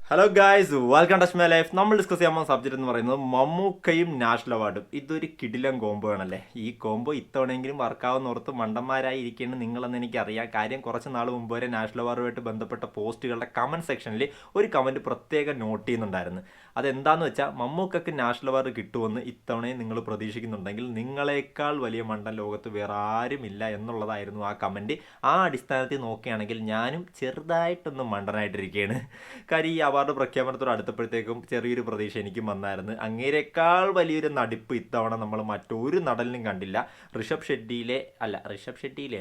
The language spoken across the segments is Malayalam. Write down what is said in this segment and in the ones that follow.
Hello guys, welcome to my life. നമ്മൾ ഡിസ്കസ് ചെയ്യാൻ പോകുന്ന സബ്ജക്റ്റ് എന്ന് പറയുന്നത് മമ്മൂക്കയും നാഷണൽ അവാർഡും. ഇതൊരു കിടിലൻ കോംബോ ആണല്ലേ. ഈ കോംബോ ഇത്തവണയെങ്കിലും വർക്കാവുന്ന ഓർത്ത് മണ്ടന്മാരായി ഇരിക്കുകയാണ് നിങ്ങളെന്ന് എനിക്കറിയാം. കാര്യം കുറച്ച് നാൾ മുമ്പ് വരെ നാഷണൽ അവാർഡുമായിട്ട് ബന്ധപ്പെട്ട പോസ്റ്റുകളുടെ കമൻറ്റ് സെക്ഷനിൽ ഒരു കമൻറ്റ് പ്രത്യേകം നോട്ട് ചെയ്യുന്നുണ്ടായിരുന്നു. അതെന്താണെന്ന് വെച്ചാൽ, മമ്മൂക്കയ്ക്ക് നാഷണൽ അവാർഡ് കിട്ടുമെന്ന് ഇത്തവണയും നിങ്ങൾ പ്രതീക്ഷിക്കുന്നുണ്ടെങ്കിൽ നിങ്ങളെക്കാൾ വലിയ മണ്ടൻ ലോകത്ത് വേറെ ആരുമില്ല എന്നുള്ളതായിരുന്നു ആ കമൻറ്റ്. ആ അടിസ്ഥാനത്തിൽ നോക്കുകയാണെങ്കിൽ ഞാനും ചെറുതായിട്ടൊന്ന് മണ്ടനായിട്ടിരിക്കുകയാണ്. കാര്യം ഈ അവാർഡ് പ്രഖ്യാപനത്തോട് അടുത്തപ്പോഴത്തേക്കും ചെറിയൊരു പ്രതീക്ഷ എനിക്കും വന്നായിരുന്നു. അങ്ങേരെക്കാൾ വലിയൊരു നടിപ്പ് ഇത്തവണ നമ്മൾ മറ്റൊരു നടലിനും കണ്ടില്ല. ഋഷഭ് ഷെട്ടിയിലെ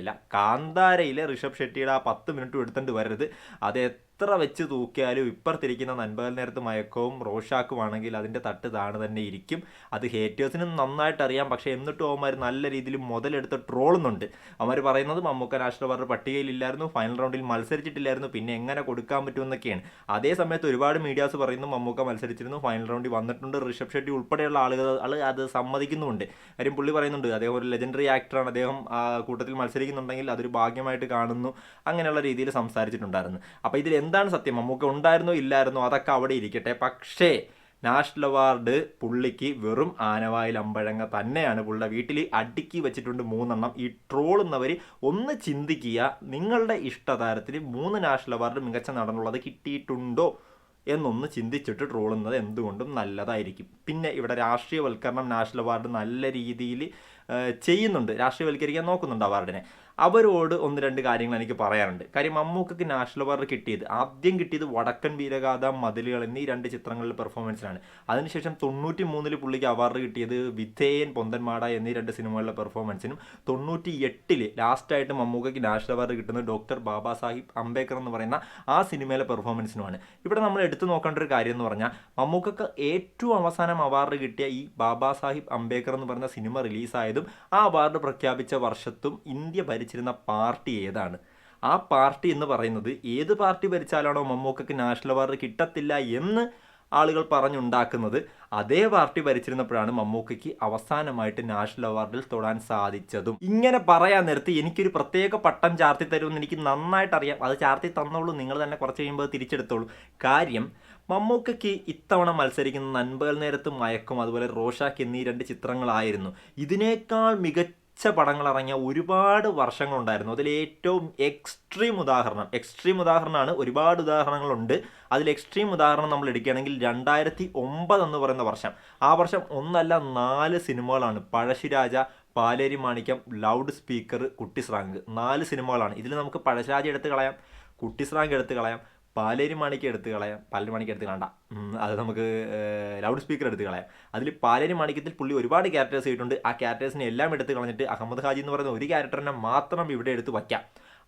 അല്ല, കാന്താരയിലെ ഋഷഭ് ഷെട്ടിയുടെ ആ 10 മിനിറ്റ് എടുത്തുകൊണ്ട് വരരുത്. അത് എത്ര വെച്ച് തൂക്കിയാലും ഇപ്പുറത്തിരിക്കുന്ന നൻപകൽ നേരത്ത് മയക്കവും റോഷാക്കുമാണെങ്കിൽ അതിൻ്റെ തട്ട് താണ് തന്നെ ഇരിക്കും. അത് ഹേറ്റേഴ്സിനും നന്നായിട്ട് അറിയാം. പക്ഷേ എന്നിട്ടും അവന്മാർ നല്ല രീതിയിൽ മുതലെടുത്ത് ട്രോളുന്നുണ്ട്. അവന്മാർ പറയുന്നത് മമ്മൂക്ക നാഷണൽ അവാർഡ് പട്ടികയിലില്ലായിരുന്നു, ഫൈനൽ റൗണ്ടിൽ മത്സരിച്ചിട്ടില്ലായിരുന്നു, പിന്നെ എങ്ങനെ കൊടുക്കാൻ പറ്റുമെന്നൊക്കെയാണ്. അതേ സമയത്ത് ഒരുപാട് മീഡിയാസ് പറയുന്നു മമ്മൂക്ക മത്സരിച്ചിരുന്നു, ഫൈനൽ റൗണ്ടിൽ വന്നിട്ടുണ്ട്, ഋഷഭ് ഷെട്ടി ഉൾപ്പെടെയുള്ള ആളുകൾ അത് സമ്മതിക്കുന്നുമുണ്ട്. കാര്യം പുള്ളി പറയുന്നുണ്ട് അദ്ദേഹം ഒരു ലെജൻഡറി ആക്ടറാണ്, അദ്ദേഹം ആ കൂട്ടത്തിൽ മത്സരിക്കുന്നുണ്ടെങ്കിൽ അതൊരു ഭാഗ്യമായിട്ട് കാണുന്നു, അങ്ങനെയുള്ള രീതിയിൽ സംസാരിച്ചിട്ടുണ്ടായിരുന്നു. അപ്പോൾ ഇതിൽ എന്താണ് സത്യം? മമ്മൂക്ക ഉണ്ടായിരുന്നോ ഇല്ലായിരുന്നോ അതൊക്കെ അവിടെ ഇരിക്കട്ടെ. പക്ഷേ നാഷണൽ അവാർഡ് പുള്ളിക്ക് വെറും ആനവായിൽ അമ്പഴങ്ങ തന്നെയാണ്. പുള്ളിയുടെ വീട്ടിൽ അടുക്കി വെച്ചിട്ടുണ്ട് 3 ഈ ട്രോളുന്നവർ ഒന്ന് ചിന്തിക്കുക, നിങ്ങളുടെ ഇഷ്ടതാരത്തിന് 3 നാഷണൽ അവാർഡ് മികച്ച നടനുള്ളത് കിട്ടിയിട്ടുണ്ടോ എന്നൊന്ന് ചിന്തിച്ചിട്ട് ട്രോളുന്നത് എന്തുകൊണ്ടും നല്ലതായിരിക്കും. പിന്നെ ഇവിടെ രാഷ്ട്രീയവൽക്കരണം നാഷണൽ അവാർഡ് നല്ല രീതിയിൽ ചെയ്യുന്നുണ്ട്, രാഷ്ട്രീയവൽക്കരിക്കാൻ നോക്കുന്നുണ്ട് അവാർഡിനെ. അവരോട് 1-2 കാര്യങ്ങൾ എനിക്ക് പറയാനുണ്ട്. കാര്യം മമ്മൂക്കയ്ക്ക് നാഷണൽ അവാർഡ് ആദ്യം കിട്ടിയത് വടക്കൻ വീരഗാഥ, മതിലുകൾ എന്നീ 2 ചിത്രങ്ങളിലെ പെർഫോമൻസിനാണ്. അതിനുശേഷം 93 പുള്ളിക്ക് അവാർഡ് കിട്ടിയത് വിധേയൻ, പൊന്തന്മാട എന്നീ 2 സിനിമകളിലെ പെർഫോമൻസിനും. 98 ലാസ്റ്റായിട്ട് മമ്മൂക്കയ്ക്ക് നാഷണൽ അവാർഡ് കിട്ടുന്നത് ഡോക്ടർ ബാബാ സാഹിബ് അംബേദ്കർ എന്ന് പറയുന്ന ആ സിനിമയിലെ പെർഫോമൻസിനുമാണ്. ഇവിടെ നമ്മൾ എടുത്തു നോക്കേണ്ട ഒരു കാര്യം എന്ന് പറഞ്ഞാൽ, മമ്മൂക്കയ്ക്ക് ഏറ്റവും അവസാനം അവാർഡ് കിട്ടിയ ഈ ബാബാ സാഹിബ് അംബേദ്കർ എന്ന് പറയുന്ന സിനിമ റിലീസായതും ആ അവാർഡ് പ്രഖ്യാപിച്ച വർഷത്തും ഇന്ത്യ ഭരിച്ചിരുന്ന പാർട്ടി ഏതാണ്? ആ പാർട്ടി എന്ന് പറയുന്നത്, ഏത് പാർട്ടി ഭരിച്ചാലാണോ മമ്മൂക്കയ്ക്ക് നാഷണൽ അവാർഡ് കിട്ടത്തില്ല എന്ന് ആളുകൾ പറഞ്ഞുണ്ടാക്കുന്നത്, അതേ പാർട്ടി ഭരിച്ചിരുന്നപ്പോഴാണ് മമ്മൂക്കയ്ക്ക് അവസാനമായിട്ട് നാഷണൽ അവാർഡിൽ തൊടാൻ സാധിച്ചതും. ഇങ്ങനെ പറയാൻ നേരത്ത് എനിക്കൊരു പ്രത്യേക പട്ടം ചാർത്തി തരുമെന്ന് എനിക്ക് നന്നായിട്ട് അറിയാം. അത് ചാർത്തി തന്നോളൂ, നിങ്ങൾ തന്നെ കുറച്ച് കഴിയുമ്പോൾ തിരിച്ചെടുത്തോളൂ. കാര്യം മമ്മൂക്കയ്ക്ക് ഇത്തവണ മത്സരിക്കുന്ന നൻപകൽ നേരത്ത് മയക്കും അതുപോലെ റോഷാക്ക് എന്നീ 2 ചിത്രങ്ങളായിരുന്നു. ഇതിനേക്കാൾ മികച്ച പടങ്ങൾ ഇറങ്ങിയ ഒരുപാട് വർഷങ്ങളുണ്ടായിരുന്നു. അതിൽ ഏറ്റവും എക്സ്ട്രീം ഉദാഹരണമാണ്. ഒരുപാട് ഉദാഹരണങ്ങളുണ്ട്. അതിൽ എക്സ്ട്രീം ഉദാഹരണം നമ്മൾ എടുക്കുകയാണെങ്കിൽ 2009 എന്ന് പറയുന്ന വർഷം. ആ വർഷം 1 അല്ല 4 സിനിമകളാണ്. പഴശ്ശിരാജ, പാലേരി മാണിക്യം, ലൗഡ് സ്പീക്കർ, കുട്ടിസ്രാങ്ക്, 4 സിനിമകളാണ്. ഇതിൽ നമുക്ക് പഴശ്ശിരാജ എടുത്ത് കളയാം, കുട്ടിസ്രാങ്ക് എടുത്ത് കളയാം, പാലേരി മാണിക്യം എടുത്ത് കളയാം. പാലേരി മാണിക്യം എടുത്ത് കളയണ്ട, അത് നമുക്ക് ലൗഡ് സ്പീക്കർ എടുത്ത് കളയാം. അതിൽ പാലേരി മാണിക്യത്തിൽ പുള്ളി ഒരുപാട് ക്യാരക്ടേഴ്സ് ചെയ്തിട്ടുണ്ട്. ആ ക്യാരക്ടേഴ്സിനെ എല്ലാം എടുത്ത് കളഞ്ഞിട്ട് അഹമ്മദ് ഹാജി എന്ന് പറയുന്ന ഒരു ക്യാരക്ടറിനെ മാത്രം ഇവിടെ എടുത്ത് വയ്ക്കാം.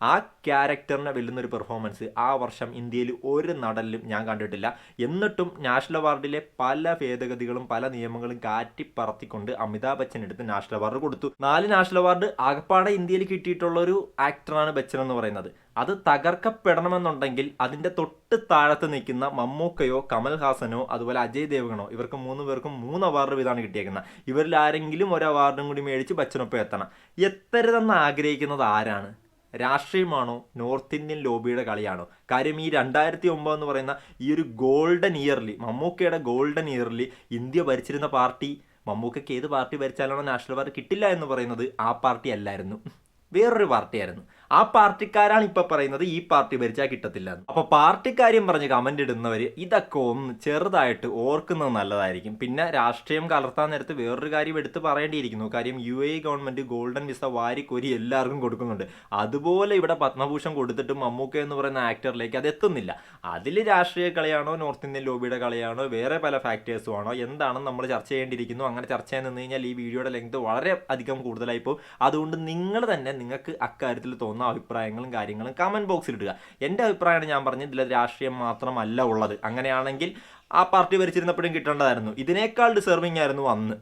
ആ ക്യാരക്ടറിനെ വെല്ലുന്നൊരു പെർഫോമൻസ് ആ വർഷം ഇന്ത്യയിൽ ഒരു നടനിലും ഞാൻ കണ്ടിട്ടില്ല. എന്നിട്ടും നാഷണൽ അവാർഡിലെ പല ഭേദഗതികളും പല നിയമങ്ങളും കാറ്റിപ്പറത്തിക്കൊണ്ട് അമിതാഭ് ബച്ചൻ എടുത്ത് നാഷണൽ അവാർഡ് കൊടുത്തു. 4 നാഷണൽ അവാർഡ് ആകപ്പാടെ ഇന്ത്യയിൽ കിട്ടിയിട്ടുള്ള ഒരു ആക്ടറാണ് ബച്ചൻ എന്ന് പറയുന്നത്. അത് തകർക്കപ്പെടണമെന്നുണ്ടെങ്കിൽ അതിൻ്റെ തൊട്ട് താഴത്ത് നിൽക്കുന്ന മമ്മൂക്കയോ കമൽഹാസനോ അതുപോലെ അജയ് ദേവ്ഗണോ, ഇവർക്ക് 3 പേർക്കും 3 അവാർഡ് വീതമാണ് കിട്ടിയേക്കുന്നത്. ഇവരിൽ ആരെങ്കിലും ഒരു അവാർഡും കൂടി മേടിച്ച് ബച്ചനൊപ്പം എത്തണം. എത്തരുതെന്ന് ആഗ്രഹിക്കുന്നത് ആരാണ്? രാഷ്ട്രീയമാണോ? നോർത്ത് ഇന്ത്യൻ ലോബിയുടെ കളിയാണോ? കാര്യം ഈ 2009 എന്ന് പറയുന്ന ഈ ഒരു ഗോൾഡൻ ഇയറിൽ, മമ്മൂക്കയുടെ ഗോൾഡൻ ഇയറിൽ ഇന്ത്യ ഭരിച്ചിരുന്ന പാർട്ടി, മമ്മൂക്കയ്ക്ക് ഏത് പാർട്ടി ഭരിച്ചാലാണോ നാഷണൽ അവാർഡ് കിട്ടില്ല എന്ന് പറയുന്നത്, ആ പാർട്ടി അല്ലായിരുന്നു, വേറൊരു പാർട്ടിയായിരുന്നു. ആ പാർട്ടിക്കാരാണ് ഇപ്പൊ പറയുന്നത് ഈ പാർട്ടി ഭരിച്ചാൽ കിട്ടത്തില്ല. അപ്പൊ പാർട്ടിക്കാര്യം പറഞ്ഞ് കമന്റ് ഇടുന്നവർ ഇതൊക്കെ ഒന്ന് ചെറുതായിട്ട് ഓർക്കുന്നത് നല്ലതായിരിക്കും. പിന്നെ രാഷ്ട്രീയം കലർത്താൻ നേരത്ത് വേറൊരു കാര്യം എടുത്ത് പറയേണ്ടിയിരിക്കുന്നു. കാര്യം UAE ഗവൺമെന്റ് ഗോൾഡൻ വിസ വാരിക്കൊരി എല്ലാവർക്കും കൊടുക്കുന്നുണ്ട്. അതുപോലെ ഇവിടെ പത്മഭൂഷൺ കൊടുത്തിട്ടും മമ്മൂക്ക എന്ന് പറയുന്ന ആക്ടറിലേക്ക് അത് എത്തുന്നില്ല. അതിൽ രാഷ്ട്രീയ കളിയാണോ, നോർത്ത് ഇന്ത്യൻ ലോബിയുടെ കളിയാണോ, വേറെ പല ഫാക്ടേഴ്സും ആണോ എന്താണെന്ന് നമ്മൾ ചർച്ച ചെയ്യേണ്ടിയിരിക്കുന്നു. അങ്ങനെ ചർച്ച ചെയ്യാൻ നിന്ന് കഴിഞ്ഞാൽ ഈ വീഡിയോയുടെ ലെങ്ത് വളരെ അധികം കൂടുതലായി പോകും. അതുകൊണ്ട് നിങ്ങൾ തന്നെ നിങ്ങൾക്ക് അക്കാര്യത്തിൽ തോന്നുന്ന അഭിപ്രായങ്ങളും കാര്യങ്ങളും കമന്റ് ബോക്സിൽ ഇടുക. എൻ്റെ അഭിപ്രായമാണ് ഞാൻ പറഞ്ഞത്. ഇതിൽ രാഷ്ട്രീയം മാത്രമല്ല ഉള്ളത്. അങ്ങനെയാണെങ്കിൽ ആ പാർട്ടി ഭരിച്ചിരുന്നപ്പോഴും കിട്ടേണ്ടതായിരുന്നു. ഇതിനേക്കാൾ ഡിസേർവിംഗ് ആയിരുന്നു അന്ന്.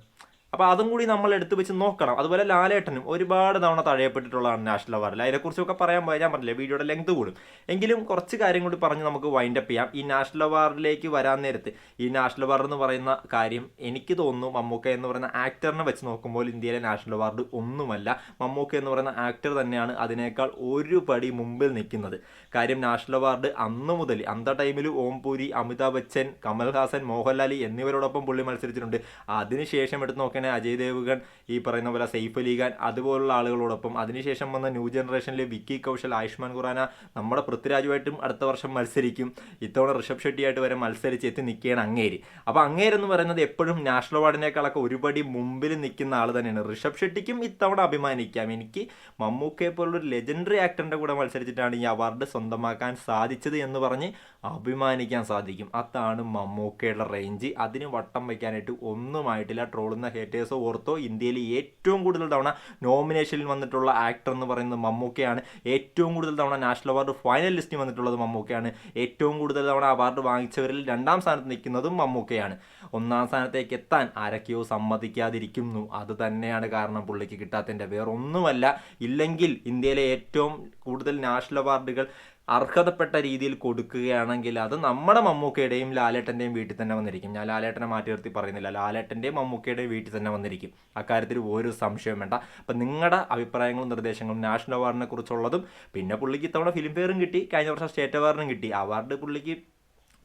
അപ്പോൾ അതും കൂടി നമ്മൾ എടുത്തു വെച്ച് നോക്കണം. അതുപോലെ ലാലേട്ടനും ഒരുപാട് തവണ തഴയപ്പെട്ടിട്ടുള്ളതാണ് നാഷണൽ അവാർഡിൽ. അതിനെക്കുറിച്ചൊക്കെ പറയാൻ പോയാൽ ഞാൻ പറഞ്ഞില്ലേ വീഡിയോയുടെ ലെങ്ത് കൂടും. എങ്കിലും കുറച്ച് കാര്യം കൂടി പറഞ്ഞ് നമുക്ക് വൈൻഡപ്പ് ചെയ്യാം. ഈ നാഷണൽ അവാർഡിലേക്ക് വരാൻ നേരത്ത് ഈ നാഷണൽ അവാർഡ് എന്ന് പറയുന്ന കാര്യം എനിക്ക് തോന്നുന്നു മമ്മൂക്ക എന്ന് പറയുന്ന ആക്ടറിനെ വെച്ച് നോക്കുമ്പോൾ ഇന്ത്യയിലെ നാഷണൽ അവാർഡ് ഒന്നുമല്ല. മമ്മൂക്ക എന്ന് പറയുന്ന ആക്ടർ തന്നെയാണ് അതിനേക്കാൾ ഒരു പടി മുമ്പിൽ നിൽക്കുന്നത്. കാര്യം നാഷണൽ അവാർഡ് അന്ന് മുതൽ ടൈമിൽ ഓം പുരി, അമിതാഭ് ബച്ചൻ, കമൽഹാസൻ, മോഹൻലാൽ എന്നിവരോടൊപ്പം പുള്ളി മത്സരിച്ചിട്ടുണ്ട്. അതിനുശേഷം എടുത്ത് നോക്കുകയാണെങ്കിൽ അജയ് ദേവ്ഗൺ, ഈ പറയുന്ന പോലെ സൈഫ് അലി ഖാൻ അതുപോലുള്ള ആളുകളോടൊപ്പം, അതിനുശേഷം വന്ന ന്യൂ ജനറേഷനിൽ വിക്കി കൗശൽ, ആയുഷ്മാൻ ഖുറാന, നമ്മുടെ പൃഥ്വിരാജുമായിട്ടും അടുത്ത വർഷം മത്സരിക്കും. ഇത്തവണ ഋഷഭ് ഷെട്ടിയായിട്ട് വരെ മത്സരിച്ച് എത്തി നിൽക്കുകയാണ് അങ്ങേര്. അപ്പോൾ അങ്ങേരെന്ന് പറയുന്നത് എപ്പോഴും നാഷണൽ അവാർഡിനേക്കാളൊക്കെ ഒരുപടി മുമ്പിൽ നിൽക്കുന്ന ആൾ തന്നെയാണ്. ഋഷഭ് ഷെട്ടിക്കും ഇത്തവണ അഭിമാനിക്കാം. എനിക്ക് മമ്മൂക്കയെ പോലുള്ളൊരു ലെജൻഡറി ആക്ടറിൻ്റെ കൂടെ മത്സരിച്ചിട്ടാണ് ഈ അവാർഡ് സ്വന്തമാക്കാൻ സാധിച്ചത് എന്ന് പറഞ്ഞ് അഭിമാനിക്കാൻ സാധിക്കും. അതാണ് മമ്മൂക്കയുടെ റേഞ്ച്. അതിന് വട്ടം വയ്ക്കാനായിട്ട് ഒന്നുമായിട്ടില്ല. ട്രോളുന്ന ഹേറ്റേഴ്സോ ഓർത്തോ, ഇന്ത്യയിൽ ഏറ്റവും കൂടുതൽ തവണ നോമിനേഷനിൽ വന്നിട്ടുള്ള ആക്ടർ എന്ന് പറയുന്നത് മമ്മൂക്കയാണ്. ഏറ്റവും കൂടുതൽ തവണ നാഷണൽ അവാർഡ് ഫൈനൽ ലിസ്റ്റിൽ വന്നിട്ടുള്ളത് മമ്മൂക്കയാണ്. ഏറ്റവും കൂടുതൽ തവണ അവാർഡ് വാങ്ങിച്ചവരിൽ 2ാം സ്ഥാനത്ത് നിൽക്കുന്നതും മമ്മൂക്കയാണ്. 1ാം സ്ഥാനത്തേക്ക് എത്താൻ ആരൊക്കെയോ സമ്മതിക്കാതിരിക്കുന്നു. അത് തന്നെയാണ് കാരണം പുള്ളിക്ക് കിട്ടാത്തതിൻ്റെ, വേറൊന്നുമല്ല. ഇല്ലെങ്കിൽ ഇന്ത്യയിലെ ഏറ്റവും കൂടുതൽ നാഷണൽ അവാർഡുകൾ അർഹതപ്പെട്ട രീതിയിൽ കൊടുക്കുകയാണെങ്കിൽ അത് നമ്മുടെ മമ്മൂക്കയുടെയും ലാലേട്ടൻ്റെയും വീട്ടിൽ തന്നെ വന്നിരിക്കും. ഞാൻ ലാലേട്ടനെ മാറ്റി നിർത്തി പറയുന്നില്ല, ലാലേട്ടൻ്റെയും മമ്മൂക്കയുടെയും വീട്ടിൽ തന്നെ വന്നിരിക്കും. അക്കാര്യത്തിൽ ഒരു സംശയവും വേണ്ട. അപ്പം നിങ്ങളുടെ അഭിപ്രായങ്ങളും നിർദ്ദേശങ്ങളും നാഷണൽ അവാർഡിനെ കുറിച്ചുള്ളതും, പിന്നെ പുള്ളിക്ക് ഇത്തവണ ഫിലിം ഫെയറും കിട്ടി, കഴിഞ്ഞ വർഷം സ്റ്റേറ്റ് അവാർഡിനും കിട്ടി. അവാർഡ് പുള്ളിക്ക്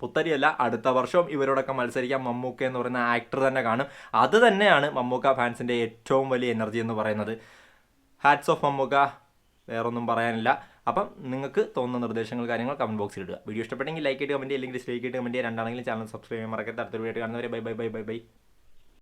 പുത്തരിയല്ല. അടുത്ത വർഷം ഇവരോടൊക്കെ മത്സരിക്കാൻ മമ്മൂക്ക എന്ന് പറയുന്ന ആക്ടർ തന്നെ കാണും. അത് തന്നെയാണ് മമ്മൂക്ക ഫാൻസിൻ്റെ ഏറ്റവും വലിയ എനർജി എന്ന് പറയുന്നത്. ഹാറ്റ്സ് ഓഫ് മമ്മൂക്ക, വേറൊന്നും പറയാനില്ല. അപ്പം നിങ്ങൾക്ക് തോന്നുന്ന നിർദ്ദേശങ്ങൾ കാര്യങ്ങൾ കമൻറ്റ് ബോക്സിൽ ഇടുക. വീഡിയോ ഇഷ്ടപ്പെട്ടെങ്കിൽ ലൈക്ക് ചെയ്ത് കമൻറ്റ്, അല്ലെങ്കിൽ ഡിസ്ലൈക്ക് ചെയ്ത് കമൻറ്റ് ചെയ്യുക. രണ്ടാണെങ്കിലും ചാനൽ സബ്സ്ക്രൈബ് ചെയ്യാൻ മറക്കരുത്. അടുത്തൊരു വീഡിയോ കാണുന്നവരെ bye bye bye bye bye.